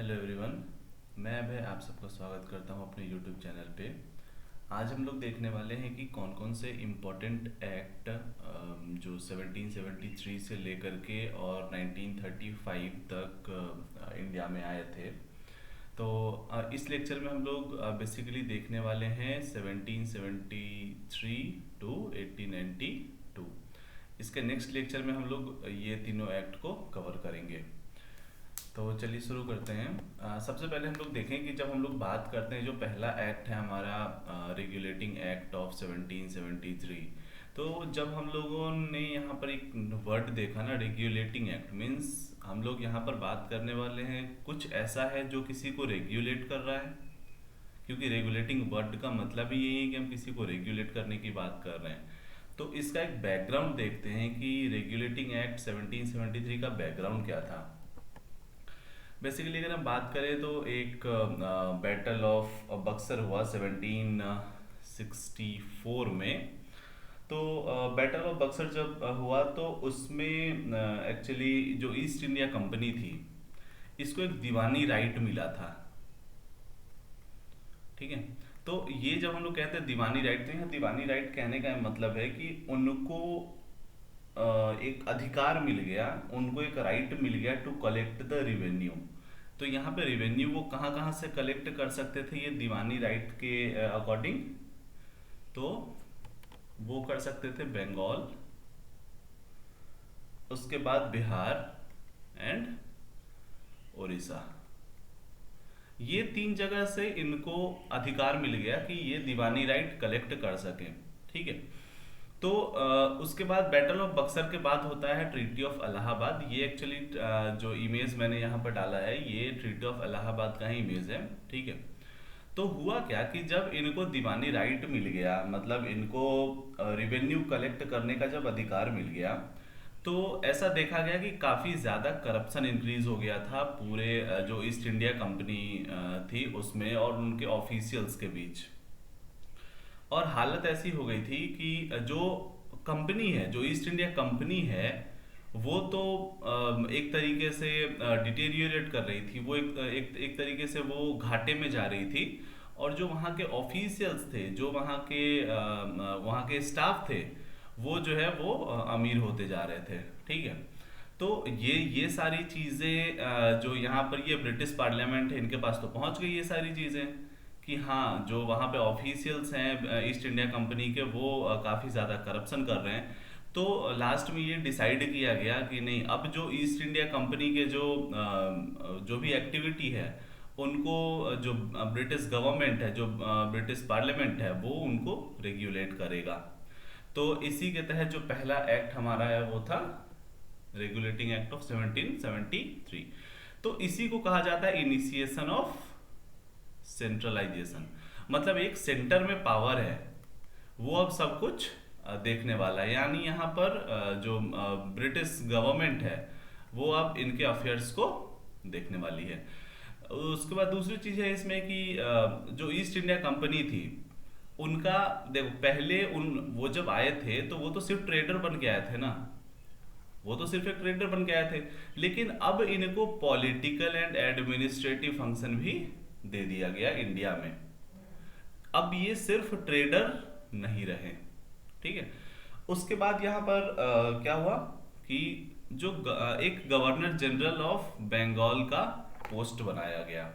Hello everyone. मैं अभय आप सबका स्वागत करता हूं अपने यूट्यूब चैनल पे। आज हम लोग देखने वाले हैं कि कौन कौन से इम्पोर्टेंट एक्ट जो 1773 से लेकर के और 1935 तक इंडिया में आए थे। तो इस लेक्चर में हम लोग बेसिकली देखने वाले हैं 1773 टू 1892। इसके नेक्स्ट लेक्चर में हम लोग ये तीनों एक्ट को कवर करेंगे। तो चलिए शुरू करते हैं। सबसे पहले हम लोग देखें कि जब हम लोग बात करते हैं, जो पहला एक्ट है हमारा रेगुलेटिंग एक्ट ऑफ 1773। तो जब हम लोगों ने यहाँ पर एक वर्ड देखा ना, रेगुलेटिंग एक्ट मीन्स हम लोग यहाँ पर बात करने वाले हैं कुछ ऐसा है जो किसी को रेगुलेट कर रहा है, क्योंकि रेगुलेटिंग वर्ड का मतलब ही यही है कि हम किसी को रेगुलेट करने की बात कर रहे हैं। तो इसका एक बैकग्राउंड देखते हैं कि रेगुलेटिंग एक्ट 1773 का बैकग्राउंड क्या था। बेसिकली अगर हम बात करें तो एक बैटल ऑफ बक्सर हुआ 1764 में। तो बैटल ऑफ बक्सर जब हुआ तो उसमें एक्चुअली जो ईस्ट इंडिया कंपनी थी, इसको एक दीवानी राइट मिला था। ठीक है। तो ये जब हम लोग कहते हैं दीवानी राइट, तो यहाँ दीवानी राइट कहने का मतलब है कि उनको एक अधिकार मिल गया, उनको एक राइट मिल गया टू कलेक्ट द रिवेन्यू। तो यहाँ पे रिवेन्यू वो कहाँ कहाँ से कलेक्ट कर सकते थे ये दीवानी राइट के अकॉर्डिंग। तो वो कर सकते थे बंगाल, उसके बाद बिहार एंड उड़ीसा। ये तीन जगह से इनको अधिकार मिल गया कि ये दीवानी राइट कलेक्ट कर सकें। ठीक है। तो उसके बाद बैटल ऑफ बक्सर के बाद होता है ट्रीटी ऑफ इलाहाबाद। ये एक्चुअली जो इमेज मैंने यहाँ पर डाला है, ये ट्रीटी ऑफ इलाहाबाद का ही इमेज है। ठीक है। तो हुआ क्या कि जब इनको दीवानी राइट मिल गया, मतलब इनको रिवेन्यू कलेक्ट करने का जब अधिकार मिल गया, तो ऐसा देखा गया कि काफ़ी ज़्यादा करप्शन इंक्रीज हो गया था पूरे जो ईस्ट इंडिया कंपनी थी उसमें और उनके ऑफिशियल्स के बीच। और हालत ऐसी हो गई थी कि जो कंपनी है, जो ईस्ट इंडिया कंपनी है, वो तो एक तरीके से डिटेरियोरेट कर रही थी। वो एक तरीके से वो घाटे में जा रही थी। और जो वहाँ के ऑफिशियल्स थे, जो वहाँ के स्टाफ थे, वो जो है वो अमीर होते जा रहे थे। ठीक है। तो ये सारी चीज़ें जो यहाँ पर ये ब्रिटिश पार्लियामेंट है, इनके पास तो पहुँच गई ये सारी चीज़ें कि हाँ, जो वहाँ पे ऑफिशियल्स हैं ईस्ट इंडिया कंपनी के, वो काफ़ी ज़्यादा करप्शन कर रहे हैं। तो लास्ट में ये डिसाइड किया गया कि नहीं, अब जो ईस्ट इंडिया कंपनी के जो भी एक्टिविटी है, उनको जो ब्रिटिश गवर्नमेंट है, जो ब्रिटिश पार्लियामेंट है, वो उनको रेगुलेट करेगा। तो इसी के तहत जो पहला एक्ट हमारा है वो था रेगुलेटिंग एक्ट ऑफ 1773। तो इसी को कहा जाता है इनिशिएशन ऑफ सेंट्रलाइजेशन। मतलब एक सेंटर में पावर है, वो अब सब कुछ देखने वाला है। यानी यहाँ पर जो ब्रिटिश गवर्नमेंट है, वो अब इनके अफेयर्स को देखने वाली है। उसके बाद दूसरी चीज़ है इसमें कि जो ईस्ट इंडिया कंपनी थी, उनका देखो, पहले वो जब आए थे तो वो तो सिर्फ ट्रेडर बन के आए थे ना, वो तो सिर्फ एक ट्रेडर बन के आए थे। लेकिन अब इनको पॉलिटिकल एंड एडमिनिस्ट्रेटिव फंक्शन भी दे दिया गया इंडिया में। अब ये सिर्फ ट्रेडर नहीं रहे। ठीक है। उसके बाद यहाँ पर क्या हुआ कि जो एक गवर्नर जनरल ऑफ बंगाल का पोस्ट बनाया गया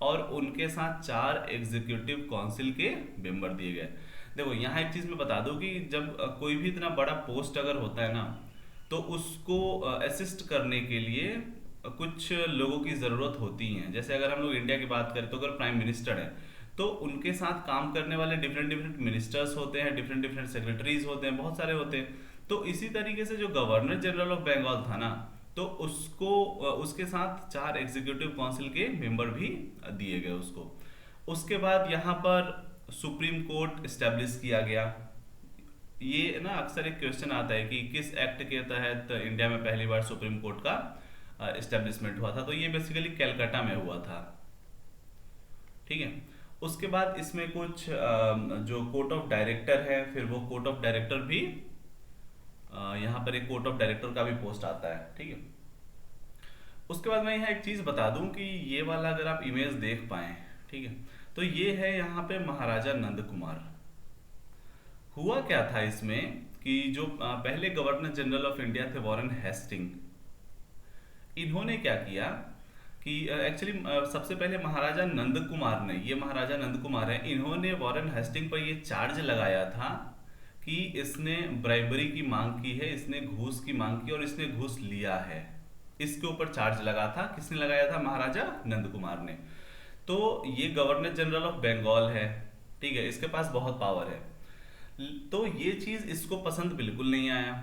और उनके साथ 4 एग्जीक्यूटिव काउंसिल के मेंबर दिए गए। देखो, यहाँ एक चीज़ मैं बता दूं कि जब कोई भी इतना बड़ा पोस्ट अगर होता है ना, तो उसको असिस्ट करने के लिए कुछ लोगों की ज़रूरत होती है। जैसे अगर हम लोग इंडिया की बात करें तो अगर प्राइम मिनिस्टर है, तो उनके साथ काम करने वाले डिफरेंट डिफरेंट मिनिस्टर्स होते हैं, डिफरेंट डिफरेंट सेक्रेटरीज होते हैं, बहुत सारे होते हैं। तो इसी तरीके से जो गवर्नर जनरल ऑफ बंगाल था ना, तो उसको उसके साथ 4 एग्जीक्यूटिव काउंसिल के मेंबर भी दिए गए उसको। उसके बाद यहाँ पर सुप्रीम कोर्ट इस्टेब्लिश किया गया। ये ना अक्सर एक क्वेश्चन आता है कि किस एक्ट के तहत इंडिया में पहली बार सुप्रीम कोर्ट का इस्टेब्लिशमेंट हुआ था। तो ये बेसिकली कलकत्ता में हुआ था। ठीक है। उसके बाद इसमें कुछ जो कोर्ट ऑफ डायरेक्टर है, फिर वो कोर्ट ऑफ डायरेक्टर भी यहाँ पर एक कोर्ट ऑफ डायरेक्टर का भी पोस्ट आता है। ठीक है। उसके बाद मैं यहाँ एक चीज बता दूं कि ये वाला अगर आप इमेज देख पाए, ठीक है, तो ये है यहाँ पे महाराजा नंद कुमार। हुआ क्या था इसमें कि जो पहले गवर्नर जनरल ऑफ इंडिया थे वॉरेन हेस्टिंग, इन्होंने क्या किया कि एक्चुअली सबसे पहले महाराजा नंद कुमार ने, ये महाराजा नंद कुमार है, इन्होंने वॉरेन हेस्टिंग पर ये चार्ज लगाया था कि इसने ब्राइबरी की मांग की है, इसने घूस की मांग की और इसने घूस लिया है। इसके ऊपर चार्ज लगा था, किसने लगाया था? महाराजा नंद कुमार ने। तो ये गवर्नर जनरल ऑफ बंगाल है, ठीक है, इसके पास बहुत पावर है। तो ये चीज इसको पसंद बिल्कुल नहीं आया,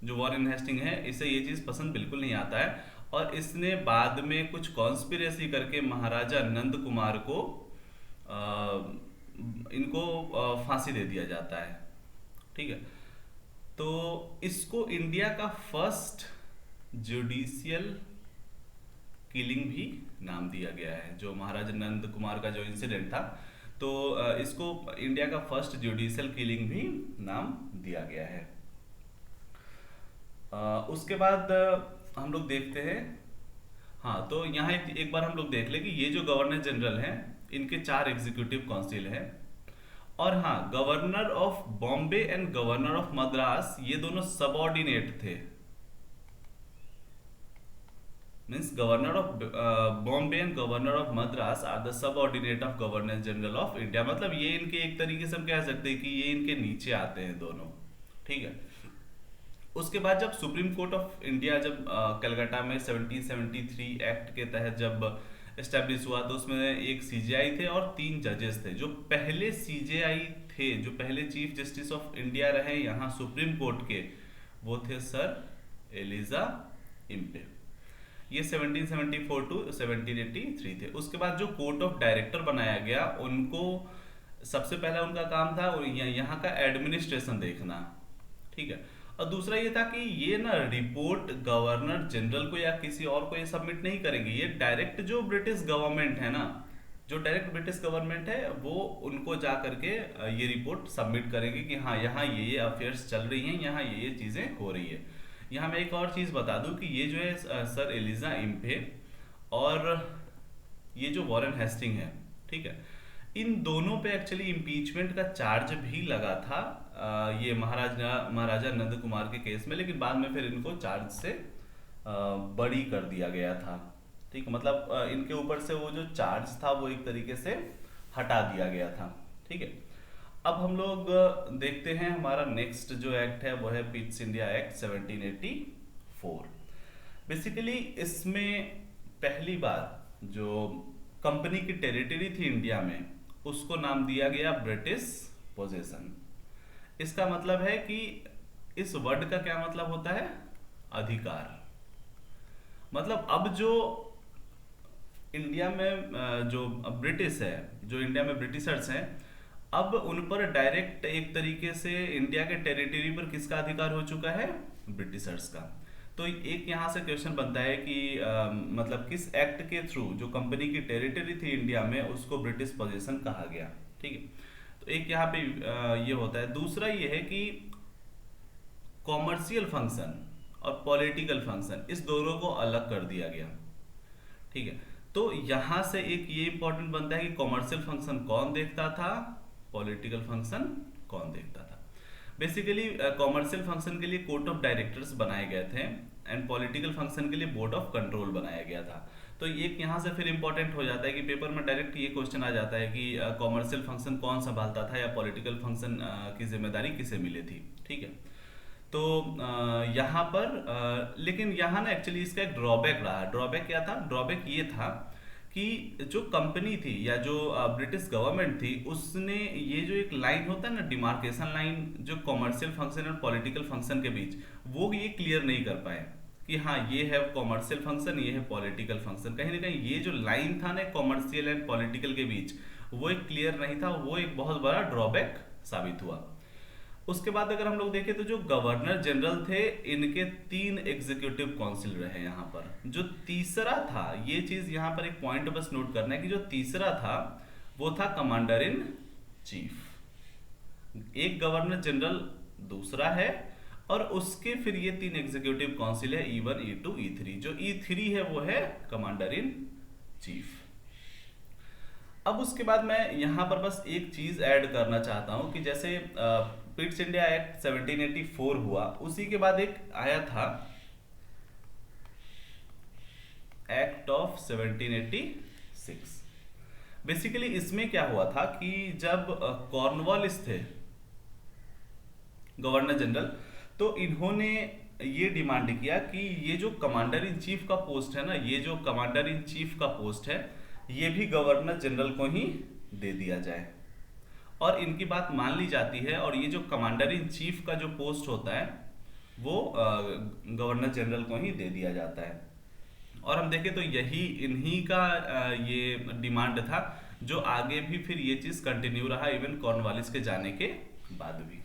जो वॉरेन हेस्टिंग है इसे ये चीज पसंद बिल्कुल नहीं आता है, और इसने बाद में कुछ कॉन्स्पिरेसी करके महाराजा नंद कुमार को इनको फांसी दे दिया जाता है, ठीक है। तो इसको इंडिया का फर्स्ट जुडिशियल किलिंग भी नाम दिया गया है, जो महाराजा नंद कुमार का जो इंसिडेंट था, तो इसको इंडिया का फर्स्ट जुडिशियल किलिंग भी नाम दिया गया है। उसके बाद हम लोग देखते हैं, हाँ, तो यहाँ एक बार हम लोग देख ले कि ये जो गवर्नर जनरल हैं इनके 4 एग्जीक्यूटिव काउंसिल है, और हाँ, governor of Bombay and governor of Madras ये दोनों सबऑर्डिनेट थे। Means governor of Bombay and governor of Madras are the subordinate of governor general of India. मतलब ये इनके एक तरीके से हम कह सकते हैं कि ये इनके नीचे आते हैं दोनों, ठीक है। उसके बाद जब सुप्रीम कोर्ट ऑफ इंडिया जब कलकत्ता में 1773 एक्ट के तहत जब एस्टेब्लिश हुआ, तो उसमें एक सीजेआई थे और 3 जजेस थे। जो पहले सीजेआई थे, जो पहले चीफ जस्टिस ऑफ इंडिया रहे यहाँ सुप्रीम कोर्ट के, वो थे सर एलिजा इम्पे। ये 1774 टू 1783 थे। उसके बाद जो कोर्ट ऑफ डायरेक्टर बनाया गया, उनको सबसे पहला उनका काम था यहाँ का एडमिनिस्ट्रेशन देखना, ठीक है। और दूसरा ये था कि ये ना रिपोर्ट गवर्नर जनरल को या किसी और को ये सबमिट नहीं करेंगे, ये डायरेक्ट जो ब्रिटिश गवर्नमेंट है ना, जो डायरेक्ट ब्रिटिश गवर्नमेंट है, वो उनको जा करके ये रिपोर्ट सबमिट करेंगे कि हाँ यहाँ ये अफेयर्स चल रही हैं, यहाँ ये चीज़ें हो रही है। यहाँ मैं एक और चीज़ बता दूं कि ये जो है सर एलिजा इम्पे और ये जो वॉरेन हेस्टिंग है, ठीक है, इन दोनों पे एक्चुअली इम्पीचमेंट का चार्ज भी लगा था ये महाराजा नंद कुमार के केस में, लेकिन बाद में फिर इनको चार्ज से बरी कर दिया गया था, ठीक है। मतलब इनके ऊपर से वो जो चार्ज था वो एक तरीके से हटा दिया गया था, ठीक है। अब हम लोग देखते हैं हमारा नेक्स्ट जो एक्ट है वो है पिट्स इंडिया एक्ट 1784। बेसिकली इसमें पहली बार जो कंपनी की टेरिटरी थी इंडिया में, उसको नाम दिया गया ब्रिटिश पोजेशन। इसका मतलब है कि इस वर्ड का क्या मतलब होता है? अधिकार। मतलब अब जो इंडिया में जो ब्रिटिश है, जो इंडिया में ब्रिटिशर्स हैं, अब उन पर डायरेक्ट एक तरीके से इंडिया के टेरिटरी पर किसका अधिकार हो चुका है? ब्रिटिशर्स का। तो एक यहाँ से क्वेश्चन बनता है कि मतलब किस एक्ट के थ्रू जो कंपनी की टेरिटरी थी इंडिया में, उसको ब्रिटिश पोजीशन कहा गया, ठीक है। तो एक यहाँ पे ये होता है। दूसरा ये है कि कॉमर्शियल फंक्शन और पॉलिटिकल फंक्शन, इस दोनों को अलग कर दिया गया, ठीक है। तो यहाँ से एक ये इंपॉर्टेंट बनता है कि कॉमर्शियल फंक्शन कौन देखता था, पॉलिटिकल फंक्शन कौन देखता था। बेसिकली कॉमर्शियल फंक्शन के लिए कोर्ट ऑफ डायरेक्टर्स बनाए गए थे एंड पॉलिटिकल फंक्शन के लिए बोर्ड ऑफ कंट्रोल बनाया गया था। तो एक यहाँ से फिर इंपॉर्टेंट हो जाता है कि पेपर में डायरेक्ट ये क्वेश्चन आ जाता है कि कॉमर्शियल फंक्शन कौन संभालता था या पॉलिटिकल फंक्शन की जिम्मेदारी किसे मिली थी, ठीक है। तो यहाँ पर लेकिन यहाँ ना एक्चुअली इसका एक ड्रॉबैक रहा। ड्रॉबैक क्या था? ड्रॉबैक ये था कि जो कंपनी थी या जो ब्रिटिश गवर्नमेंट थी, उसने ये जो एक लाइन होता है ना, डिमार्केशन लाइन, जो कॉमर्शियल फंक्शन और पॉलिटिकल फंक्शन के बीच, वो ये क्लियर नहीं कर पाए कि हाँ ये है कॉमर्शियल फंक्शन, ये है पॉलिटिकल फंक्शन। कहीं ना कहीं ये जो लाइन था ना कॉमर्शियल एंड पॉलिटिकल के बीच, वो एक क्लियर नहीं था, वो एक बहुत बड़ा ड्रॉबैक साबित हुआ। उसके बाद अगर हम लोग देखें तो जो गवर्नर जनरल थे, इनके 3 एग्जीक्यूटिव काउंसिल रहे यहाँ पर। जो तीसरा था, ये चीज यहाँ पर एक पॉइंट बस नोट करना है कि जो तीसरा था वो था कमांडर इन चीफ। एक गवर्नर जनरल दूसरा है और उसके फिर ये 3 एग्जीक्यूटिव काउंसिल है, E1, E2, E3। जो E3 है वो है कमांडर इन चीफ। अब उसके बाद मैं यहाँ पर बस एक चीज ऐड करना चाहता हूँ कि जैसे पिट्स इंडिया एक्ट 1784 हुआ, उसी के बाद एक आया था एक्ट ऑफ 1786। बेसिकली इसमें क्या हुआ था कि जब कॉर्नवालिस थे गवर्नर जनरल, तो इन्होंने ये डिमांड किया कि ये जो कमांडर इन चीफ का पोस्ट है ना, ये जो कमांडर इन चीफ का पोस्ट है, ये भी गवर्नर जनरल को ही दे दिया जाए। और इनकी बात मान ली जाती है, और ये जो कमांडर इन चीफ का जो पोस्ट होता है वो गवर्नर जनरल को ही दे दिया जाता है। और हम देखें तो यही इन्हीं का ये डिमांड था, जो आगे भी फिर ये चीज कंटिन्यू रहा इवन कॉर्नवालिस के जाने के बाद भी।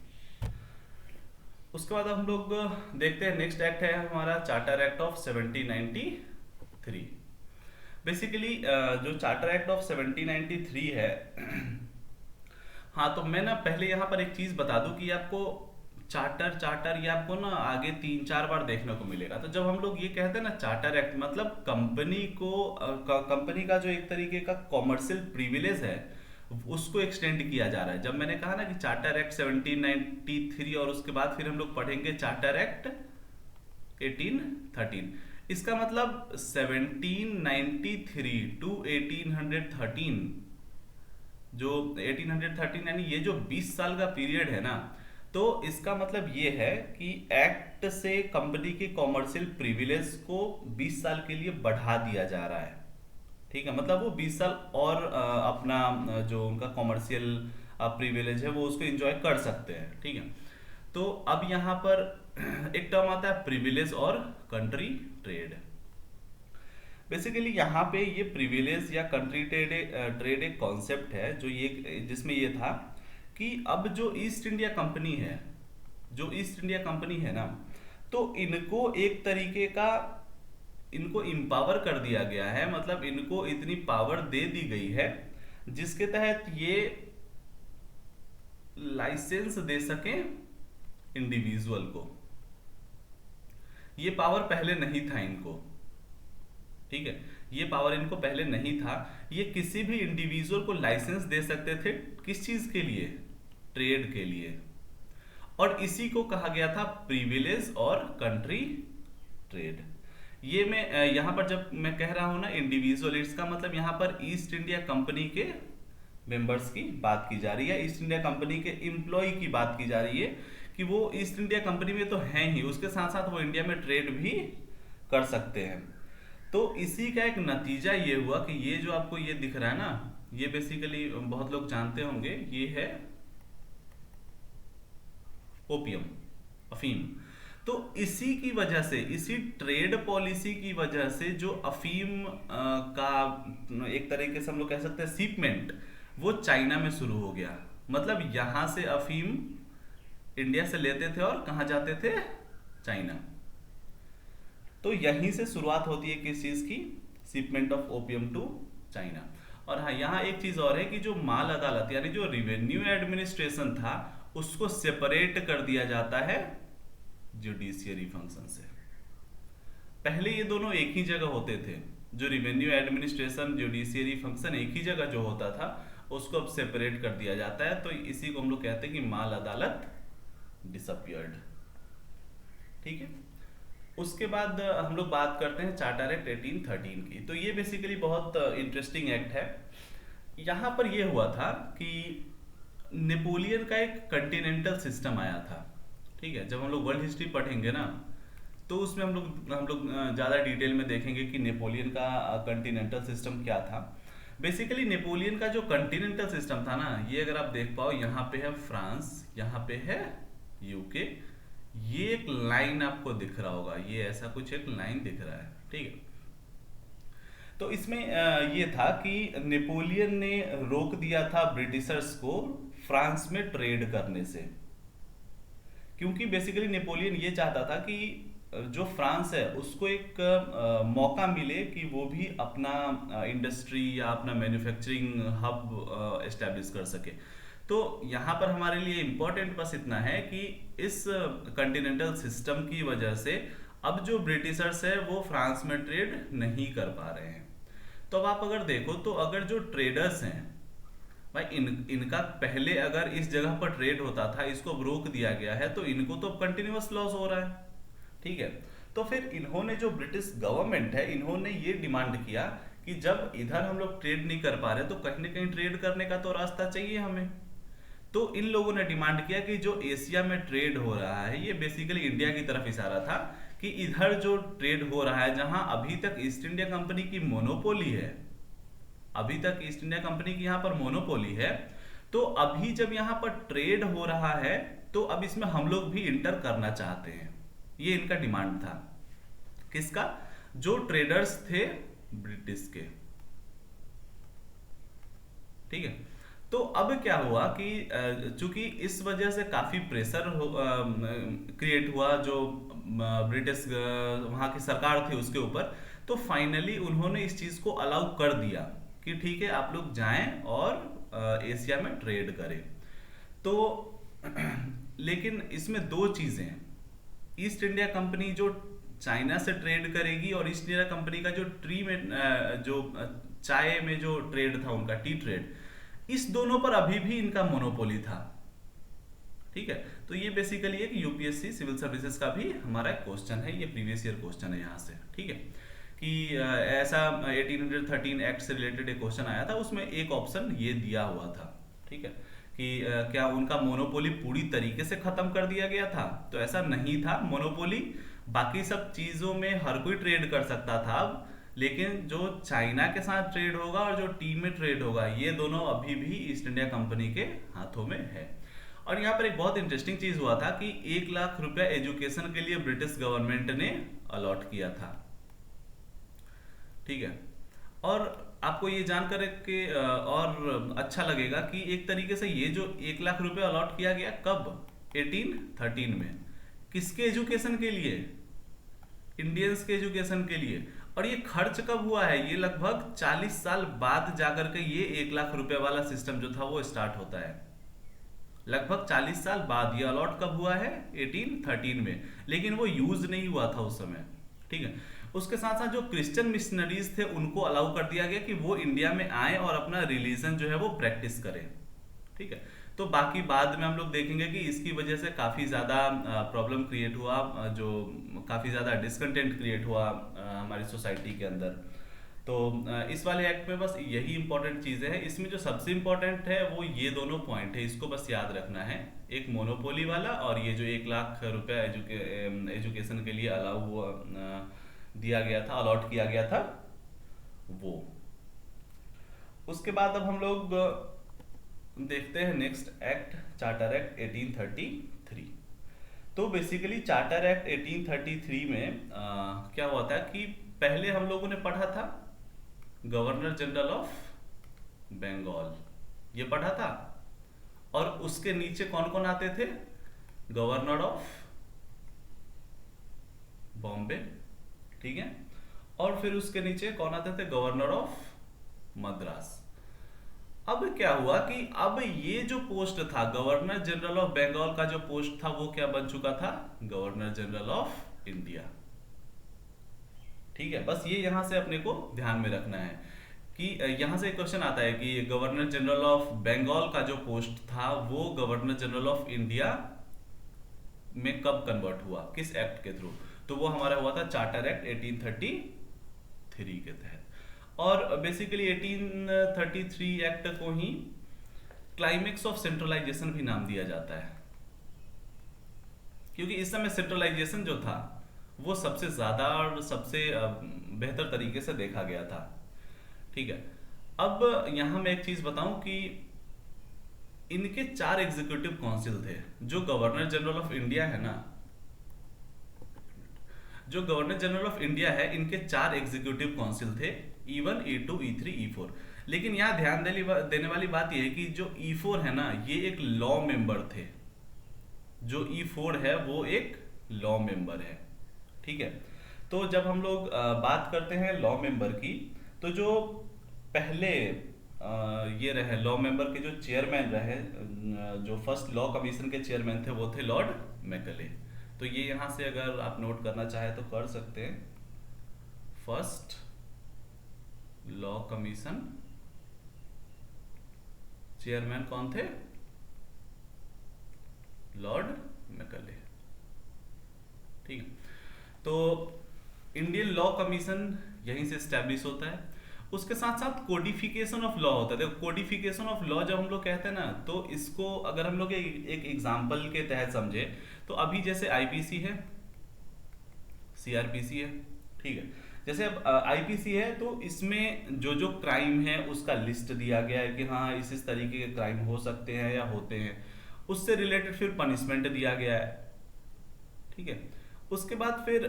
उसके बाद हम लोग देखते हैं नेक्स्ट एक्ट है हमारा चार्टर एक्ट ऑफ 1793। बेसिकली जो चार्टर एक्ट ऑफ 1793 है हाँ, तो मैं ना पहले यहाँ पर एक चीज बता दूं कि आपको चार्टर चार्टर ये आपको ना आगे 3-4 बार देखने को मिलेगा। तो जब हम लोग ये कहते हैं ना चार्टर एक्ट, मतलब कंपनी को कंपनी का जो एक तरीके का कॉमर्शियल प्रिविलेज है उसको एक्सटेंड किया जा रहा है। जब मैंने कहा ना कि चार्टर एक्ट 1793 और उसके बाद फिर हम लोग पढ़ेंगे चार्टर एक्ट 1813, इसका मतलब 1793 टू 1813, जो 1813 यानी ये जो 20 साल का पीरियड है ना, तो इसका मतलब ये है कि एक्ट से कंपनी के कॉमर्शियल प्रिविलेज को 20 साल के लिए बढ़ा दिया जा रहा है। ठीक है, मतलब वो 20 साल और अपना जो उनका कॉमर्शियल प्रिविलेज है वो उसको एंजॉय कर सकते हैं। ठीक है, तो अब यहाँ पर एक टर्म आता है प्रिविलेज और कंट्री ट्रेड। बेसिकली यहाँ पे ये प्रिविलेज या कंट्री ट्रेड एक कॉन्सेप्ट है जो ये जिसमें ये था कि अब जो ईस्ट इंडिया कंपनी है, जो ईस्ट इंडिया कंपनी है ना, तो इनको एक तरीके का इनको इम्पावर कर दिया गया है, मतलब इनको इतनी पावर दे दी गई है जिसके तहत ये लाइसेंस दे सके इंडिविजुअल को। ये पावर पहले नहीं था इनको। ठीक है, ये पावर इनको पहले नहीं था। ये किसी भी इंडिविजुअल को लाइसेंस दे सकते थे, किस चीज के लिए? ट्रेड के लिए। और इसी को कहा गया था प्रिविलेज और कंट्री ट्रेड। ये मैं यहां पर जब मैं कह रहा हूं ना इंडिविजुअल, इसका मतलब यहां पर ईस्ट इंडिया कंपनी के मेंबर्स की बात की जा रही है, ईस्ट इंडिया कंपनी के एम्प्लॉय की बात की जा रही है कि वो ईस्ट इंडिया कंपनी में तो हैं ही, उसके साथ साथ वो इंडिया में ट्रेड भी कर सकते हैं। तो इसी का एक नतीजा ये हुआ कि ये जो आपको ये दिख रहा है ना, ये बेसिकली बहुत लोग जानते होंगे, ये है ओपियम, अफीम। तो इसी की वजह से, इसी ट्रेड पॉलिसी की वजह से जो अफीम का एक तरीके से हम लोग कह सकते हैं शिपमेंट, वो चाइना में शुरू हो गया। मतलब यहां से अफीम इंडिया से लेते थे और कहां जाते थे? चाइना। तो यहीं से शुरुआत होती है किस चीज की? Shipment of opium to China. और हाँ, यहाँ एक चीज और है कि जो माल अदालत यानी जो रिवेन्यू एडमिनिस्ट्रेशन था उसको सेपरेट कर दिया जाता है जुडिशियरी फंक्शन से। पहले ये दोनों एक ही जगह होते थे, जो रिवेन्यू एडमिनिस्ट्रेशन जुडिशियरी फंक्शन एक ही जगह जो होता था उसको अब सेपरेट कर दिया जाता है। तो इसी को हम लोग कहते हैं कि माल अदालत डिसअपियर्ड। ठीक है, उसके बाद हम लोग बात करते हैं चार्टर एक्ट 1813 की। तो ये बेसिकली बहुत इंटरेस्टिंग एक्ट है। यहाँ पर ये हुआ था कि नेपोलियन का एक कंटिनेंटल सिस्टम आया था। ठीक है, जब हम लोग वर्ल्ड हिस्ट्री पढ़ेंगे ना तो उसमें हम लोग ज़्यादा डिटेल में देखेंगे कि नेपोलियन का कंटिनेंटल सिस्टम क्या था। बेसिकली नेपोलियन का जो कंटिनेंटल सिस्टम था ना, ये अगर आप देख पाओ, यहाँ पे है फ्रांस, यहाँ पे है यूके, ये एक लाइन आपको दिख रहा होगा, ये ऐसा कुछ एक लाइन दिख रहा है। ठीक है, तो इसमें ये था कि नेपोलियन ने रोक दिया था ब्रिटिशर्स को फ्रांस में ट्रेड करने से, क्योंकि बेसिकली नेपोलियन ये चाहता था कि जो फ्रांस है उसको एक मौका मिले कि वो भी अपना इंडस्ट्री या अपना मैन्युफैक्चरिंग हब एस्टेब्लिश कर सके। तो यहाँ पर हमारे लिए इम्पोर्टेंट बस इतना है कि इस कॉन्टिनेंटल सिस्टम की वजह से अब जो ब्रिटिशर्स है वो फ्रांस में ट्रेड नहीं कर पा रहे हैं। तो अब आप अगर देखो तो अगर जो ट्रेडर्स हैं भाई इनका पहले अगर इस जगह पर ट्रेड होता था, इसको रोक दिया गया है, तो इनको तो कंटिन्यूअस लॉस हो रहा है। ठीक है, तो फिर इन्होंने जो ब्रिटिश गवर्नमेंट है इन्होंने ये डिमांड किया कि जब इधर हम लोग ट्रेड नहीं कर पा रहे तो कहीं ना कहीं ट्रेड करने का तो रास्ता चाहिए हमें। तो इन लोगों ने डिमांड किया कि जो एशिया में ट्रेड हो रहा है, ये बेसिकली इंडिया की तरफ इशारा था कि इधर जो ट्रेड हो रहा है जहां अभी तक ईस्ट इंडिया कंपनी की मोनोपोली है, अभी तक ईस्ट इंडिया कंपनी की यहाँ पर मोनोपोली है, तो अभी जब यहाँ पर ट्रेड हो रहा है तो अब इसमें हम लोग भी इंटर करना चाहते हैं। ये इनका डिमांड था। किसका? जो ट्रेडर्स थे ब्रिटिश के। ठीक है, तो अब क्या हुआ कि चूंकि इस वजह से काफी प्रेशर क्रिएट हुआ जो ब्रिटिश वहां की सरकार थी उसके ऊपर, तो फाइनली उन्होंने इस चीज को अलाउ कर दिया कि ठीक है आप लोग जाएं और एशिया में ट्रेड करें। तो लेकिन इसमें दो चीजें हैं। ईस्ट इंडिया कंपनी जो चाइना से ट्रेड करेगी और ईस्ट इंडिया कंपनी का जो ट्री में जो चाय में जो ट्रेड था उनका टी ट्रेड, इस दोनों पर अभी भी इनका मोनोपोली था। ठीक है, तो ये बेसिकली एक यूपीएससी सिविल सर्विसेज का भी हमारा एक क्वेश्चन है, ये प्रीवियस ईयर क्वेश्चन है यहाँ से। ठीक है, कि ऐसा 1813 एक्ट से रिलेटेड एक क्वेश्चन आया था, उसमें एक ऑप्शन ये दिया हुआ था। ठीक है, कि क्या उनका मोनोपोली पूरी तरीके से खत्म कर दिया गया था? तो ऐसा नहीं था। मोनोपोली बाकी सब चीजों में हर कोई ट्रेड कर सकता था अब, लेकिन जो चाइना के साथ ट्रेड होगा और जो टी में ट्रेड होगा, ये दोनों अभी भी ईस्ट इंडिया कंपनी के हाथों में है। और यहाँ पर एक बहुत इंटरेस्टिंग चीज हुआ था कि 1 लाख रुपया एजुकेशन के लिए ब्रिटिश गवर्नमेंट ने अलॉट किया था। ठीक है, और आपको ये जानकर के और अच्छा लगेगा कि एक तरीके से ये जो 1 लाख रुपया अलॉट किया गया कब? 1813 में। किसके एजुकेशन के लिए? इंडियंस के एजुकेशन के लिए। और ये खर्च कब हुआ है? ये लगभग 40 साल बाद जाकर के ये 1 लाख रुपए वाला सिस्टम जो था वो स्टार्ट होता है। लगभग 40 साल बाद ये अलॉट कब हुआ है? 1813 में, लेकिन वो यूज नहीं हुआ था उस समय। ठीक है, उसके साथ साथ जो क्रिश्चियन मिशनरीज थे उनको अलाउ कर दिया गया कि वो इंडिया में आए और अपना रिलीजन जो है वो प्रैक्टिस करें। ठीक है, तो बाकी बाद में हम लोग देखेंगे कि इसकी वजह से काफी ज्यादा प्रॉब्लम क्रिएट हुआ, जो काफी ज्यादा डिसकंटेंट क्रिएट हुआ हमारी सोसाइटी के अंदर। तो इस वाले एक्ट में बस यही इंपॉर्टेंट चीजें हैं। इसमें जो सबसे इंपॉर्टेंट है वो ये दोनों पॉइंट है, इसको बस याद रखना है। एक मोनोपोली वाला और ये जो 1 लाख रुपया एजुकेशन के लिए अलाउ हुआ दिया गया था, अलॉट किया गया था वो। उसके बाद अब हम लोग देखते हैं नेक्स्ट एक्ट, चार्टर एक्ट 1833। तो बेसिकली चार्टर एक्ट 1833 में क्या हुआ था कि पहले हम लोगों ने पढ़ा था गवर्नर जनरल ऑफ बंगाल, ये पढ़ा था, और उसके नीचे कौन कौन आते थे? Governor of Bombay. ठीक है, और फिर उसके नीचे कौन आते थे? Governor of Madras. अब क्या हुआ कि अब ये जो पोस्ट था गवर्नर जनरल ऑफ बंगाल का, जो पोस्ट था वो क्या बन चुका था? Governor general of India. ठीक है, बस ये यहां से अपने को ध्यान में रखना है कि यहां से एक क्वेश्चन आता है कि गवर्नर जनरल ऑफ बंगाल का जो पोस्ट था वो गवर्नर जनरल ऑफ इंडिया में कब कन्वर्ट हुआ, किस एक्ट के थ्रू? तो वो हमारा हुआ था चार्टर एक्ट 1833 के तहत। और बेसिकली 1833 एक्ट को ही क्लाइमेक्स ऑफ सेंट्रलाइजेशन भी नाम दिया जाता है, क्योंकि इस समय सेंट्रलाइजेशन जो था वो सबसे ज्यादा और सबसे बेहतर तरीके से देखा गया था। ठीक है, अब यहां मैं एक चीज बताऊं कि इनके 4 एग्जीक्यूटिव काउंसिल थे। जो गवर्नर जनरल ऑफ इंडिया है ना, जो गवर्नर जनरल ऑफ इंडिया है, इनके 4 एग्जीक्यूटिव काउंसिल थे, E1, E2, E3, E4। लेकिन यहाँ ध्यान देने वाली बात यह है कि जो E4 है ना, ये एक लॉ मेंबर थे। जो E4 है वो एक लॉ मेंबर है। ठीक है, तो जब हम लोग बात करते हैं लॉ मेंबर की, तो जो पहले ये रहे लॉ मेंबर के जो चेयरमैन रहे, जो फर्स्ट लॉ कमीशन के चेयरमैन थे वो थे लॉर्ड मैकले। तो ये यहाँ से अगर आप नोट करना चाहे तो कर सकते हैं। फर्स्ट लॉ कमीशन चेयरमैन कौन थे? Lord McClay. ठीक है, तो इंडियन लॉ कमीशन यहीं से स्टैब्लिश होता है। उसके साथ साथ कोडिफिकेशन ऑफ लॉ होता है। देखो कोडिफिकेशन ऑफ लॉ जब हम लोग कहते हैं ना, तो इसको अगर हम लोग एक एग्जांपल के तहत समझे तो अभी जैसे आईपीसी है, सीआरपीसी है, ठीक है। जैसे अब आईपीसी है तो इसमें जो जो क्राइम है उसका लिस्ट दिया गया है कि हाँ इस तरीके के क्राइम हो सकते हैं या होते हैं, उससे रिलेटेड फिर पनिशमेंट दिया गया है, ठीक है। उसके बाद फिर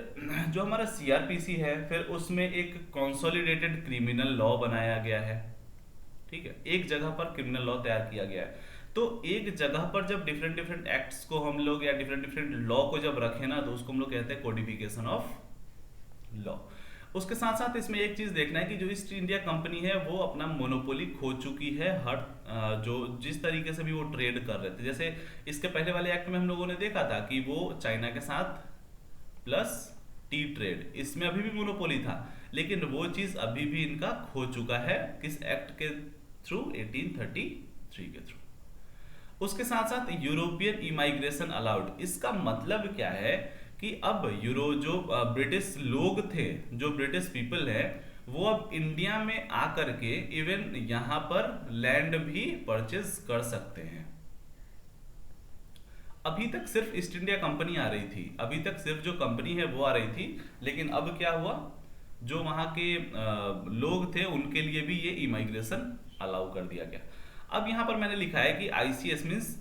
जो हमारा सीआरपीसी है फिर उसमें एक कंसोलिडेटेड क्रिमिनल लॉ बनाया गया है, ठीक है। एक जगह पर क्रिमिनल लॉ तैयार किया गया है। तो एक जगह पर जब डिफरेंट डिफरेंट एक्ट्स को हम लोग या डिफरेंट डिफरेंट लॉ को जब रखें ना, तो उसको हम लोग कहते हैं कोडिफिकेशन ऑफ लॉ। उसके साथ साथ इसमें एक चीज देखना है कि जो ईस्ट इंडिया कंपनी है वो अपना मोनोपोली खो चुकी है हर जो जिस तरीके से भी वो ट्रेड कर रहे थे। जैसे इसके पहले वाले एक्ट में हम लोगों ने देखा था कि वो चाइना के साथ प्लस टी ट्रेड, इसमें अभी भी मोनोपोली था, लेकिन वो चीज अभी भी इनका खो चुका है। किस एक्ट के थ्रू? 1833 के थ्रू। उसके साथ साथ यूरोपियन इमाइग्रेशन अलाउड। इसका मतलब क्या है कि अब जो ब्रिटिश लोग थे, जो ब्रिटिश पीपल है, वो अब इंडिया में आकर के इवन यहाँ पर लैंड भी परचेज कर सकते हैं। अभी तक सिर्फ ईस्ट इंडिया कंपनी आ रही थी, अभी तक सिर्फ जो कंपनी है वो आ रही थी, लेकिन अब क्या हुआ, जो वहाँ के लोग थे उनके लिए भी ये इमाइग्रेशन अलाउ कर दिया गया। अब यहाँ पर मैंने लिखा है कि आईसीएस मीन्स,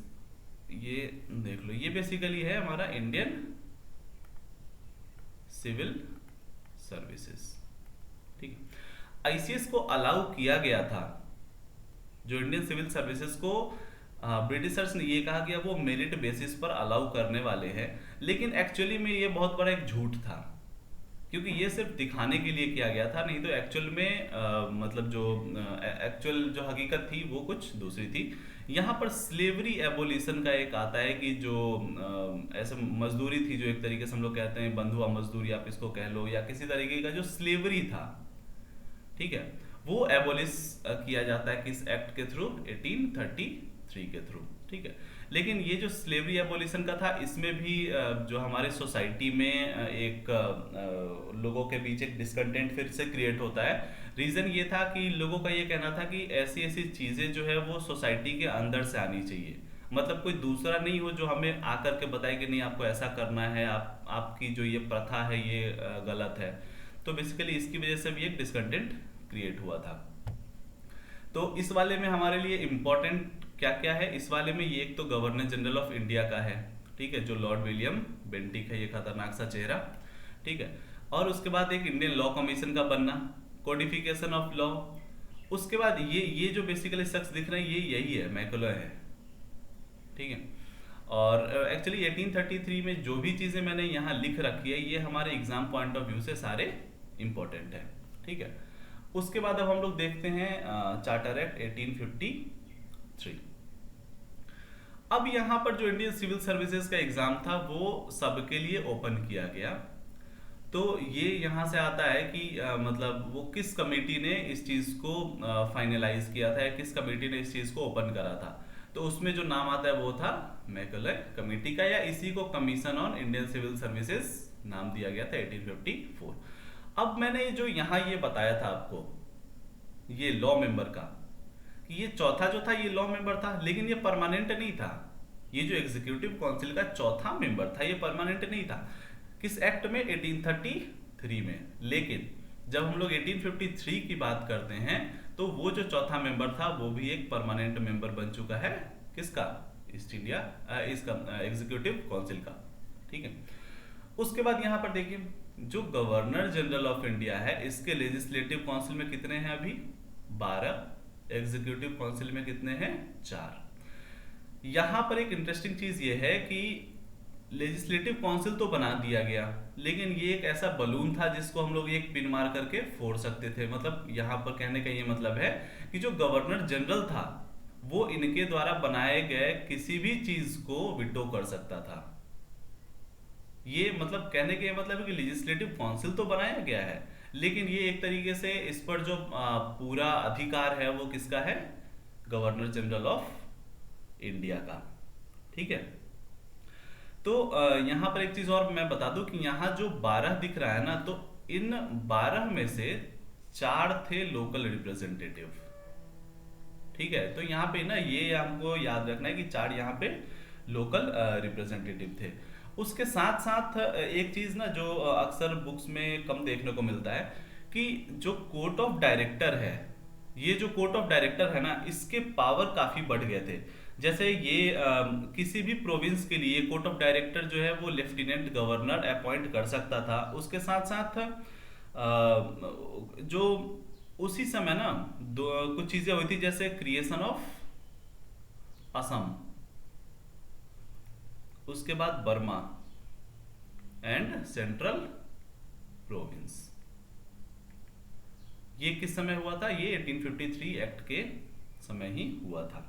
ये देख लो, ये बेसिकली है हमारा इंडियन सिविल सर्विसेज, ठीक है। आईसीएस को अलाउ किया गया था, जो इंडियन सिविल सर्विसेज को ब्रिटिशर्स ने ये कहा कि अब वो मेरिट बेसिस पर अलाउ करने वाले हैं, लेकिन एक्चुअली में ये बहुत बड़ा एक झूठ था, क्योंकि ये सिर्फ दिखाने के लिए किया गया था, नहीं तो एक्चुअल में मतलब जो एक्चुअल जो हकीकत थी वो कुछ दूसरी थी। यहाँ पर स्लेवरी एबोलिशन का एक आता है कि जो ऐसे मजदूरी थी, जो एक तरीके से हम लोग कहते हैं बंधुआ मजदूरी आप इसको कह लो, या किसी तरीके का जो स्लेवरी था, ठीक है, वो एबोलिश किया जाता है किस एक्ट के थ्रू? 1833 के थ्रू, ठीक है। लेकिन ये जो स्लेवरी एबोलिशन का था, इसमें भी जो हमारे सोसाइटी में एक लोगों के बीच एक डिसकंटेंट फिर से क्रिएट होता है। रीजन ये था कि लोगों का ये कहना था कि ऐसी ऐसी चीजें जो है वो सोसाइटी के अंदर से आनी चाहिए, मतलब कोई दूसरा नहीं हो जो हमें आकर के बताए कि नहीं आपको ऐसा करना है, आपकी जो ये प्रथा है ये गलत है। तो बेसिकली इसकी वजह से भी एक डिसकंटेंट क्रिएट हुआ था। तो इस वाले में हमारे लिए इम्पोर्टेंट क्या क्या है? इस वाले में ये एक तो गवर्नर जनरल ऑफ इंडिया का है, ठीक है, जो लॉर्ड विलियम बेंटिक है, ये खतरनाक सा चेहरा, ठीक है। और उसके बाद एक इंडियन लॉ कमीशन का बनना, कोडिफिकेशन ऑफ लॉ। उसके बाद ये जो बेसिकली शख्स दिख रहे हैं ये यही है, मैकले है, ठीक है। और एक्चुअली 1833 में जो भी चीजें मैंने यहाँ लिख रखी है ये हमारे एग्जाम पॉइंट ऑफ व्यू से सारे इंपॉर्टेंट है, ठीक है। उसके बाद अब हम लोग देखते हैं चार्टर एक्ट 1853। अब यहाँ पर जो इंडियन सिविल सर्विसेज का एग्जाम था वो सबके लिए ओपन किया गया। तो ये यहाँ से आता है कि मतलब वो किस कमेटी ने इस चीज को फाइनलाइज किया था, या किस कमेटी ने इस चीज को ओपन करा था। तो उसमें जो नाम आता है वो था मैकले कमेटी का, या इसी को commission on Indian civil services नाम दिया गया था 1854। अब मैंने जो यहाँ ये बताया था आपको, ये लॉ मेंबर का, कि ये चौथा जो था ये लॉ मेंबर था, लेकिन ये परमानेंट नहीं था। ये जो एग्जीक्यूटिव काउंसिल का चौथा मेंबर था ये परमानेंट नहीं था। किस एक्ट में? 1833 में। लेकिन जब हम लोग 1853 की बात करते हैं तो वो जो चौथा मेंबर था वो भी एक परमानेंट मेंबर बन चुका है। किसका? ईस्ट इंडिया इसका एग्जीक्यूटिव काउंसिल का, ठीक है। उसके बाद यहाँ पर देखिए, जो गवर्नर जनरल ऑफ इंडिया है इसके लेजिस्लेटिव काउंसिल में कितने हैं? अभी 12। एग्जीक्यूटिव काउंसिल में कितने हैं? 4। यहां पर एक इंटरेस्टिंग चीज ये है कि लेजिस्लेटिव काउंसिल तो बना दिया गया, लेकिन ये एक ऐसा बलून था जिसको हम लोग एक पिन मार करके फोड़ सकते थे। मतलब यहाँ पर कहने का ये मतलब है कि जो गवर्नर जनरल था वो इनके द्वारा बनाए गए किसी भी चीज को विटो कर सकता था। ये मतलब कहने का ये मतलब है कि लेजिस्लेटिव काउंसिल तो बनाया गया है, लेकिन ये एक तरीके से इस पर जो पूरा अधिकार है वो किसका है, गवर्नर जनरल ऑफ इंडिया का। ठीक है। तो यहाँ पर एक चीज और मैं बता दूं कि यहाँ जो 12 दिख रहा है ना, तो इन 12 में से 4 थे लोकल रिप्रेजेंटेटिव। ठीक है। तो यहाँ पे ना ये हमको याद रखना है कि 4 यहाँ पे लोकल रिप्रेजेंटेटिव थे। उसके साथ साथ एक चीज ना जो अक्सर बुक्स में कम देखने को मिलता है कि जो कोर्ट ऑफ डायरेक्टर है, ये जो कोर्ट ऑफ डायरेक्टर है ना, इसके पावर काफी बढ़ गए थे। जैसे ये किसी भी प्रोविंस के लिए कोर्ट ऑफ डायरेक्टर जो है वो लेफ्टिनेंट गवर्नर अपॉइंट कर सकता था। उसके साथ साथ जो उसी समय ना कुछ चीजें हुई थी, जैसे क्रिएशन ऑफ असम, उसके बाद बर्मा एंड सेंट्रल प्रोविंस। ये किस समय हुआ था, ये 1853 एक्ट के समय ही हुआ था।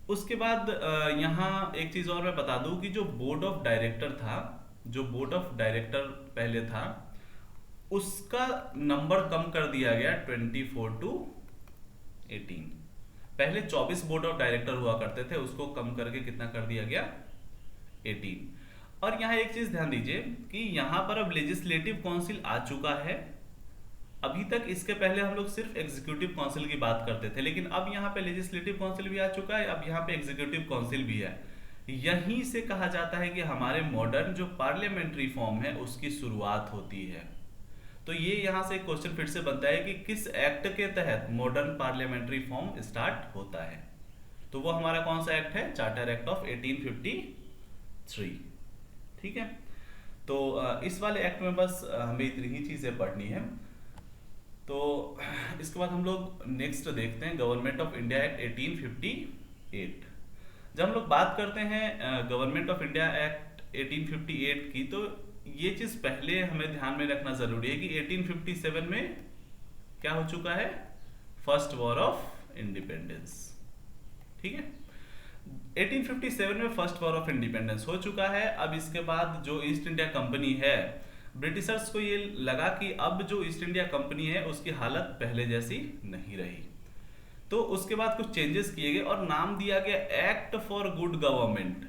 उसके बाद यहाँ एक चीज और मैं बता दूं कि जो बोर्ड ऑफ डायरेक्टर था, जो बोर्ड ऑफ डायरेक्टर पहले था, उसका नंबर कम कर दिया गया 24 टू 18। पहले 24 बोर्ड ऑफ डायरेक्टर हुआ करते थे, उसको कम करके कितना कर दिया गया, 18। और यहाँ एक चीज ध्यान दीजिए कि यहाँ पर अब लेजिस्लेटिव काउंसिल आ चुका है। अभी तक इसके पहले हम लोग सिर्फ एग्जीक्यूटिव काउंसिल की बात करते थे, लेकिन अब यहाँ पे लेजिस्लेटिव काउंसिल भी आ चुका है, अब यहाँ पे एग्जीक्यूटिव काउंसिल भी है। यहीं से कहा जाता है कि हमारे मॉडर्न जो पार्लियामेंट्री फॉर्म है उसकी शुरुआत होती है। तो ये यहाँ से क्वेश्चन फिर से बनता है कि किस एक्ट के तहत मॉडर्न पार्लियामेंट्री फॉर्म स्टार्ट होता है। तो वो हमारा कौन सा एक्ट है, चार्टर एक्ट ऑफ 1853। ठीक है। तो इस वाले एक्ट में बस हमें इतनी ही चीजें पढ़नी है। तो इसके बाद हम लोग नेक्स्ट देखते हैं गवर्नमेंट ऑफ इंडिया एक्ट 1858। जब हम लोग बात करते हैं गवर्नमेंट ऑफ इंडिया एक्ट 1858 की, तो ये चीज पहले हमें ध्यान में रखना जरूरी है कि 1857 में क्या हो चुका है, फर्स्ट वॉर ऑफ इंडिपेंडेंस। ठीक है। 1857 में फर्स्ट वॉर ऑफ इंडिपेंडेंस हो चुका है। अब इसके बाद जो ईस्ट इंडिया कंपनी है, ब्रिटिशर्स को ये लगा कि अब जो ईस्ट इंडिया कंपनी है उसकी हालत पहले जैसी नहीं रही, तो उसके बाद कुछ चेंजेस किए गए और नाम दिया गया एक्ट फॉर गुड गवर्नमेंट।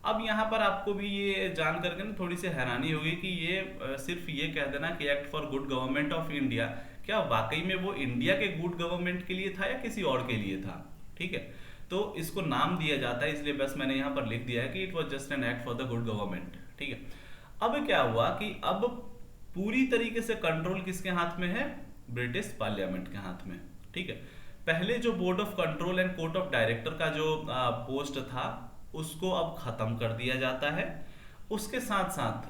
अब यहाँ पर आपको भी ये जान करके ना थोड़ी सी हैरानी होगी कि ये सिर्फ ये कह देना कि act for good government of India, क्या वाकई में वो इंडिया के गुड गवर्नमेंट के लिए था या किसी और के लिए था। ठीक है। तो इसको नाम दिया जाता है, इसलिए बस मैंने यहाँ पर लिख दिया है कि it was just an act for the good government. ठीक है। अब क्या हुआ कि अब पूरी तरीके से कंट्रोल किसके हाथ में है, ब्रिटिश पार्लियामेंट के हाथ में। ठीक है। पहले जो board of control and court of director का जो पोस्ट था उसको अब खत्म कर दिया जाता है। उसके साथ साथ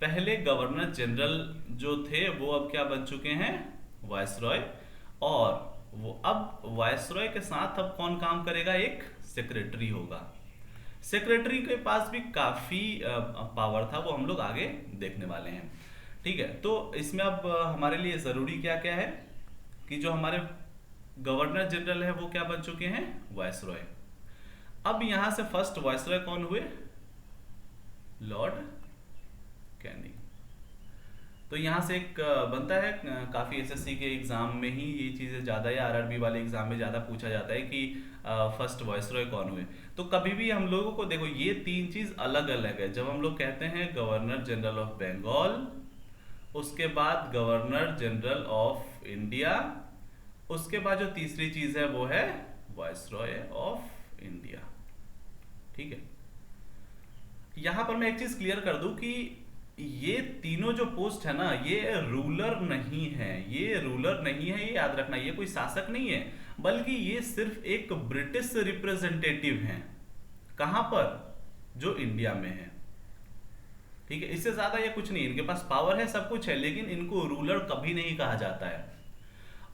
पहले गवर्नर जनरल जो थे वो अब क्या बन चुके हैं, वायसरॉय। और वो अब वायसरॉय के साथ अब कौन काम करेगा, एक सेक्रेटरी होगा। सेक्रेटरी के पास भी काफी पावर था, वो हम लोग आगे देखने वाले हैं। ठीक है। तो इसमें अब हमारे लिए जरूरी क्या क्या है कि जो हमारे गवर्नर जनरल है वो क्या बन चुके हैं, वायसरॉय। अब यहां से फर्स्ट वायसरॉय कौन हुए, लॉर्ड कैनिंग। तो यहां से एक बनता है, काफी एसएससी के एग्जाम में ही ये चीजें ज्यादा या आरआरबी वाले एग्जाम में ज्यादा पूछा जाता है कि फर्स्ट वायसरॉय कौन हुए। तो कभी भी हम लोगों को देखो ये तीन चीज अलग अलग है। जब हम लोग कहते हैं गवर्नर जनरल ऑफ बंगाल, उसके बाद गवर्नर जनरल ऑफ इंडिया, उसके बाद जो तीसरी चीज है वो है वायसरॉय ऑफ इंडिया। ठीक है। यहां पर मैं एक चीज क्लियर कर दूं कि ये तीनों जो पोस्ट है ना, ये रूलर नहीं है, ये रूलर नहीं है, ये याद रखना, ये कोई शासक नहीं है, बल्कि ये सिर्फ एक ब्रिटिश रिप्रेजेंटेटिव हैं। कहां पर, जो इंडिया में है। ठीक है। इससे ज्यादा ये कुछ नहीं, इनके पास पावर है, सब कुछ है, लेकिन इनको रूलर कभी नहीं कहा जाता है।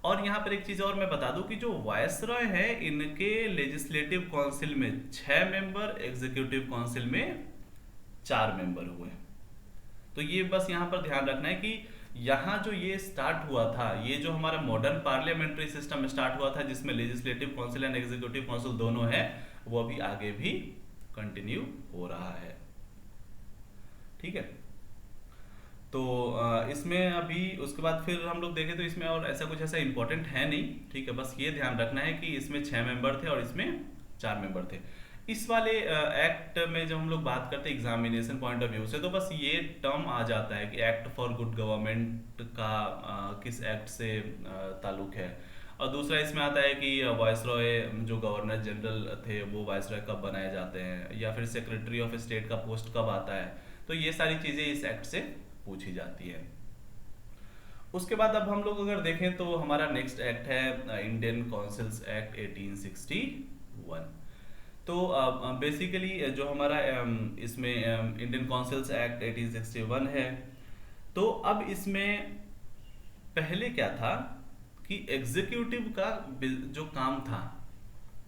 और यहां पर एक चीज और मैं बता दूं कि जो वायसरॉय है इनके लेजिस्लेटिव काउंसिल में 6 मेंबर, एग्जीक्यूटिव काउंसिल में 4 मेंबर हुए। तो ये बस यहाँ पर ध्यान रखना है कि यहाँ जो ये स्टार्ट हुआ था, ये जो हमारा मॉडर्न पार्लियामेंट्री सिस्टम स्टार्ट हुआ था जिसमें legislative council and executive council दोनों है, वो अभी आगे भी कंटिन्यू हो रहा है। ठीक है, तो इसमें अभी उसके बाद फिर हम लोग देखें तो इसमें और ऐसा कुछ ऐसा इंपॉर्टेंट है नहीं। ठीक है, बस ये ध्यान रखना है कि इसमें 6 मेंबर थे और इसमें 4 मेंबर थे। इस वाले एक्ट में जब हम लोग बात करते हैं एग्जामिनेशन पॉइंट ऑफ व्यू से, तो बस ये टर्म आ जाता है कि एक्ट फॉर गुड गवर्नमेंट का किस एक्ट से ताल्लुक है। और दूसरा इसमें आता है कि वायसरॉय जो गवर्नर जनरल थे वो वायसरॉय कब बनाए जाते हैं, या फिर सेक्रेटरी ऑफ स्टेट का पोस्ट कब आता है। तो ये सारी चीज़ें इस एक्ट से पूछी जाती है। उसके बाद अब हम लोग अगर देखें तो हमारा नेक्स्ट एक्ट है इंडियन काउंसिल्स एक्ट 1861। तो बेसिकली जो हमारा इसमें इंडियन काउंसिल्स एक्ट 1861 है, तो अब इसमें पहले क्या था कि एग्जीक्यूटिव का जो काम था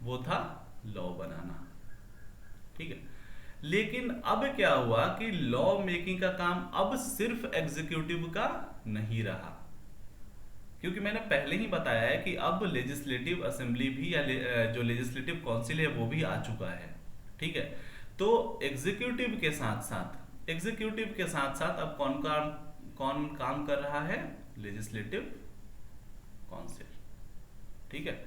वो था लॉ बनाना। ठीक है, लेकिन अब क्या हुआ कि लॉ मेकिंग का काम अब सिर्फ एग्जीक्यूटिव का नहीं रहा, क्योंकि मैंने पहले ही बताया है कि अब लेजिस्लेटिव असेंबली भी या जो लेजिस्लेटिव काउंसिल है वो भी आ चुका है। ठीक है, तो एग्जीक्यूटिव के साथ साथ अब कौन काम कर रहा है? Legislative council. ठीक है,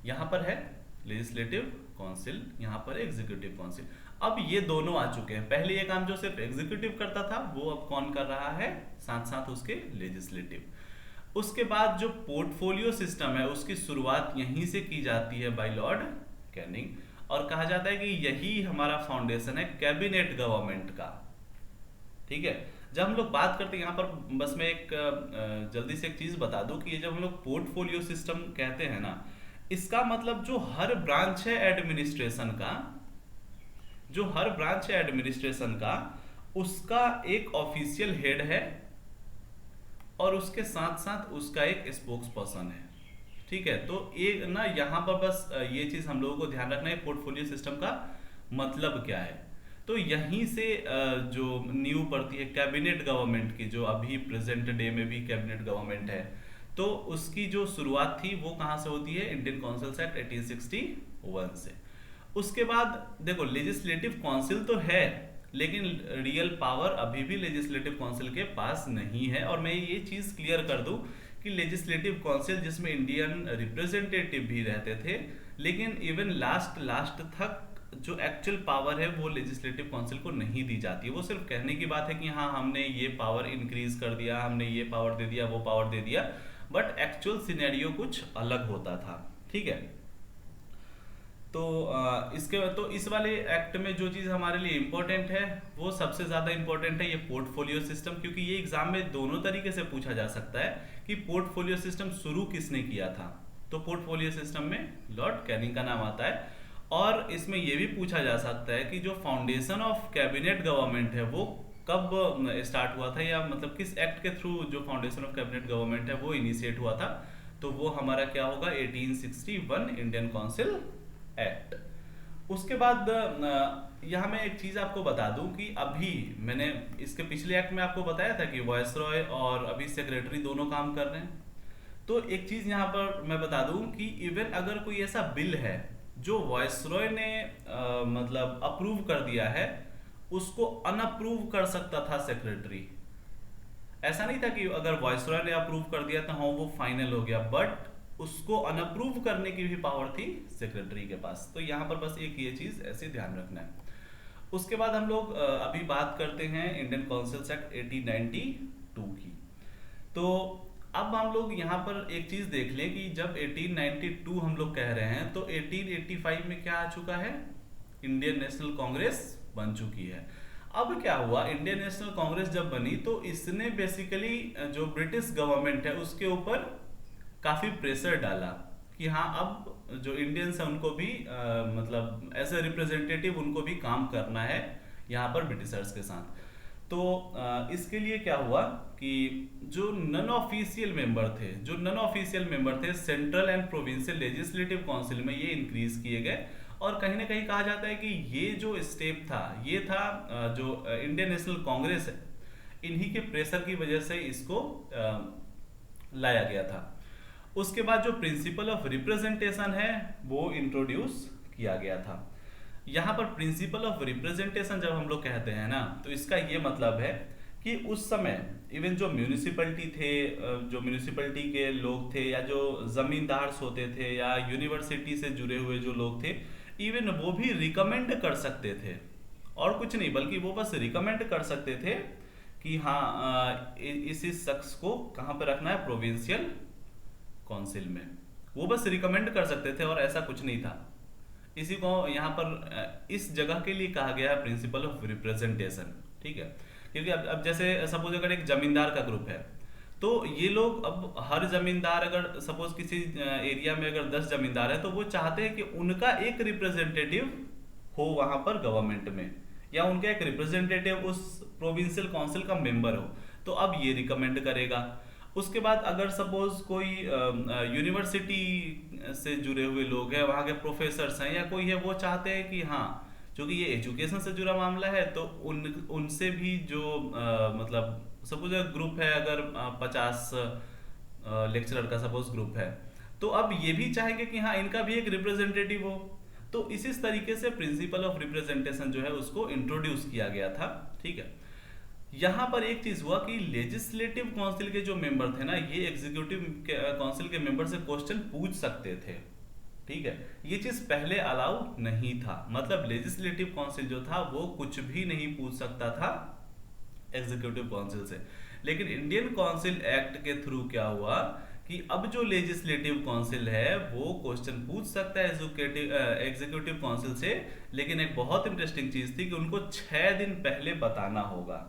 यहां पर है लेजिस्लेटिव काउंसिल, यहां पर एग्जीक्यूटिव काउंसिल। अब ये दोनों आ चुके हैं। पहले ये काम जो सिर्फ एग्जीक्यूटिव करता था वो अब कौन कर रहा है? साथ साथ उसके लेजिस्लेटिव। उसके बाद जो पोर्टफोलियो सिस्टम है उसकी शुरुआत यहीं से की जाती है बाय लॉर्ड कैनिंग, और कहा जाता है कि यही हमारा फाउंडेशन है कैबिनेट गवर्नमेंट का। ठीक है, जब हम लोग बात करते हैं यहाँ पर, बस मैं एक जल्दी से एक चीज बता दूं कि ये जब हम लोग पोर्टफोलियो सिस्टम कहते हैं ना, इसका मतलब जो हर ब्रांच है एडमिनिस्ट्रेशन का, उसका एक ऑफिशियल हेड है और उसके साथ साथ उसका एक स्पोक्स पर्सन है। ठीक है, तो एक ना यहाँ पर बस ये चीज हम लोगों को ध्यान रखना है पोर्टफोलियो सिस्टम का मतलब क्या है। तो यहीं से जो नींव पड़ती है कैबिनेट गवर्नमेंट की, जो अभी प्रेजेंट डे में भी कैबिनेट गवर्नमेंट है, तो उसकी जो शुरुआत थी वो कहां से होती है? इंडियन काउंसिल्स एक्ट 1861 से। उसके बाद देखो लेजिस्लेटिव काउंसिल तो है, लेकिन रियल पावर अभी भी लेजिस्लेटिव काउंसिल के पास नहीं है। और मैं ये चीज क्लियर कर दूं कि लेजिस्लेटिव काउंसिल जिसमें इंडियन रिप्रेजेंटेटिव भी रहते थे, लेकिन इवन लास्ट तक जो एक्चुअल पावर है वो लेजिस्लेटिव काउंसिल को नहीं दी जाती है। वो सिर्फ कहने की बात है कि हाँ हमने ये पावर इंक्रीज कर दिया, हमने ये पावर दे दिया, वो पावर दे दिया, बट एक्चुअल सिनेरियो कुछ अलग होता था। ठीक है, तो इस वाले एक्ट में जो चीज हमारे लिए इंपॉर्टेंट है वो सबसे ज्यादा इंपॉर्टेंट है ये पोर्टफोलियो सिस्टम, क्योंकि ये एग्जाम में दोनों तरीके से पूछा जा सकता है कि पोर्टफोलियो सिस्टम शुरू किसने किया था। तो पोर्टफोलियो सिस्टम में लॉर्ड कैनिंग का नाम आता है। और इसमें यह भी पूछा जा सकता है कि जो फाउंडेशन ऑफ कैबिनेट गवर्नमेंट है वो कब स्टार्ट हुआ था, या मतलब किस एक्ट के थ्रू जो फाउंडेशन ऑफ कैबिनेट गवर्नमेंट है वो इनिशिएट हुआ था। तो वो हमारा क्या होगा? 1861 इंडियन काउंसिल एक्ट। उसके बाद यहाँ मैं एक चीज आपको बता दूं कि अभी मैंने इसके पिछले एक्ट में आपको बताया था कि वायसरॉय और अभी सेक्रेटरी दोनों काम कर रहे हैं। तो एक चीज यहाँ पर मैं बता दूं कि इवन अगर कोई ऐसा बिल है जो वायसरॉय ने मतलब अप्रूव कर दिया है, उसको अनअप्रूव कर सकता था सेक्रेटरी। ऐसा नहीं था कि अगर वायसरॉय ने अप्रूव कर दिया तो हाँ वो फाइनल हो गया, बट उसको अनअप्रूव करने की भी पावर थी सेक्रेटरी के पास। तो यहाँ पर बस एक ये चीज ऐसे ध्यान रखना है। उसके बाद हम लोग अभी बात करते हैं इंडियन काउंसिल्स एक्ट 1892 की। तो अब हम लोग यहाँ पर एक चीज देख लें कि जब 1892 हम लोग कह रहे हैं तो 1885 में क्या आ चुका है? इंडियन नेशनल कांग्रेस बन चुकी है। अब क्या हुआ, इंडियन नेशनल कांग्रेस जब बनी तो इसने बेसिकली जो ब्रिटिश गवर्नमेंट है उसके ऊपर काफी प्रेशर डाला कि हाँ अब जो इंडियंस है उनको भी मतलब एज ए रिप्रेजेंटेटिव उनको भी काम करना है यहाँ पर ब्रिटिशर्स के साथ। तो इसके लिए क्या हुआ कि जो नॉन ऑफिशियल मेंबर थे central and provincial legislative council में ये इंक्रीज किए गए और कहीं ना कहीं कहा जाता है कि ये जो स्टेप था ये था जो इंडियन नेशनल कांग्रेस है इन्हीं के प्रेशर की वजह से इसको लाया गया था। उसके बाद जो प्रिंसिपल ऑफ रिप्रेजेंटेशन है वो इंट्रोड्यूस किया गया था। यहाँ पर प्रिंसिपल ऑफ रिप्रेजेंटेशन जब हम लोग कहते हैं ना तो इसका ये मतलब है कि उस समय इवन जो म्यूनिसिपैलिटी थे, जो म्यूनिसिपैलिटी के लोग थे या जो जमींदार होते थे या यूनिवर्सिटी से जुड़े हुए जो लोग थे, इवन वो भी रिकमेंड कर सकते थे और कुछ नहीं बल्कि वो बस रिकमेंड कर सकते थे कि हाँ इस शख्स को कहाँ पे रखना है, प्रोविंशियल काउंसिल में। वो बस रिकमेंड कर सकते थे और ऐसा कुछ नहीं था। इसी को यहाँ पर इस जगह के लिए कहा गया है प्रिंसिपल ऑफ रिप्रेजेंटेशन। ठीक है, क्योंकि अब जैसे सपोज अगर एक जमींदार का ग्रुप है तो ये लोग अब हर जमींदार अगर सपोज किसी एरिया में अगर 10 जमींदार है तो वो चाहते हैं कि उनका एक रिप्रेजेंटेटिव हो वहां पर गवर्नमेंट में या उनका एक रिप्रेजेंटेटिव उस प्रोविंशियल काउंसिल का मेंबर हो, तो अब ये रिकमेंड करेगा। उसके बाद अगर सपोज कोई यूनिवर्सिटी से जुड़े हुए लोग हैं, वहाँ के प्रोफेसर्स हैं या कोई है, वो चाहते हैं कि हाँ क्योंकि ये एजुकेशन से जुड़ा मामला है तो उनसे भी जो मतलब सपोज ग्रुप है अगर 50 लेक्चरर का सपोज ग्रुप है तो अब ये भी चाहेंगे कि हाँ इनका भी एक रिप्रेजेंटेटिव हो। तो इसी तरीके से प्रिंसिपल ऑफ रिप्रेजेंटेशन जो है उसको इंट्रोड्यूस किया गया था। ठीक है, यहाँ पर एक चीज हुआ कि लेजिस्लेटिव काउंसिल के जो मेंबर थे ना ये एग्जीक्यूटिव काउंसिल के मेंबर से क्वेश्चन पूछ सकते थे। ठीक है, ये चीज पहले अलाउ नहीं था, मतलब लेजिस्लेटिव काउंसिल जो था वो कुछ भी नहीं पूछ सकता था एग्जीक्यूटिव काउंसिल से। लेकिन इंडियन काउंसिल एक्ट के थ्रू क्या हुआ कि अब जो लेजिस्लेटिव काउंसिल है वो क्वेश्चन पूछ सकता है एग्जीक्यूटिव काउंसिल से। लेकिन एक बहुत इंटरेस्टिंग चीज थी कि उनको 6 दिन पहले बताना होगा,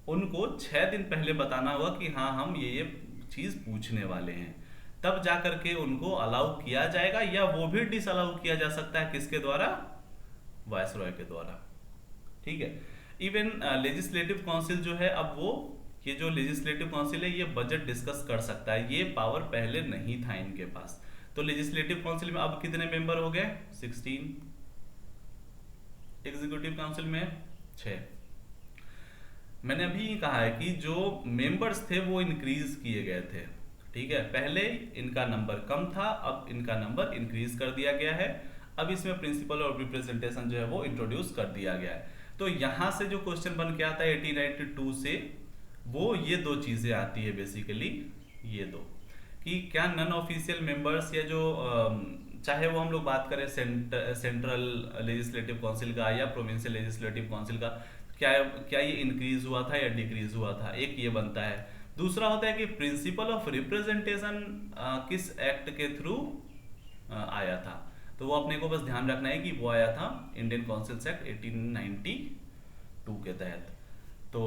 उनको 6 दिन पहले बताना होगा कि हाँ हम ये चीज पूछने वाले हैं, तब जाकर के उनको अलाउ किया जाएगा या वो भी डिसअलाउ किया जा सकता है किसके द्वारा, वायसरॉय के द्वारा। ठीक है, इवन लेजिस्लेटिव काउंसिल जो है अब वो ये जो लेजिस्लेटिव काउंसिल है ये बजट डिस्कस कर सकता है, ये पावर पहले नहीं था इनके पास। तो लेजिस्लेटिव काउंसिल में अब कितने मेंबर हो गए, 16। एग्जीक्यूटिव काउंसिल में 6। मैंने अभी कहा है कि जो मेंबर्स थे वो इंक्रीज किए गए थे। ठीक है, पहले इनका नंबर कम था, अब इनका नंबर इंक्रीज कर दिया गया है। अब इसमें प्रिंसिपल और रिप्रेजेंटेशन जो है वो इंट्रोड्यूस कर दिया गया है। तो यहां से जो क्वेश्चन बन के आता है 1892 से, वो ये दो चीजें आती है बेसिकली, ये दो कि क्या नॉन ऑफिशियल मेंबर्स या जो चाहे वो हम लोग बात करें सेंट्रल लेजिस्लेटिव काउंसिल का या प्रोविंशियल लेजिस्लेटिव काउंसिल का, क्या ये इंक्रीज हुआ था या डिक्रीज हुआ था, एक ये बनता है। दूसरा होता है कि प्रिंसिपल ऑफ रिप्रेजेंटेशन किस एक्ट के थ्रू आया था, तो वो अपने को बस ध्यान रखना है कि वो आया था इंडियन काउंसिल्स एक्ट 1892 के तहत। तो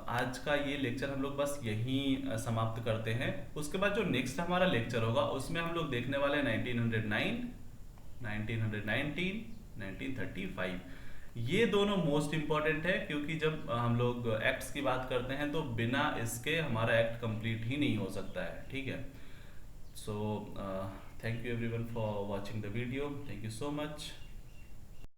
आज का ये लेक्चर हम लोग बस यहीं समाप्त करते हैं। उसके बाद जो नेक्स्ट हमारा लेक्चर होगा उसमें हम लोग देखने वाले हैं 1909, 1919, 1935। ये दोनों मोस्ट इंपॉर्टेंट है क्योंकि जब हम लोग एक्ट्स की बात करते हैं तो बिना इसके हमारा एक्ट कंप्लीट ही नहीं हो सकता है। ठीक है, so thank you everyone for watching the video, thank you so much.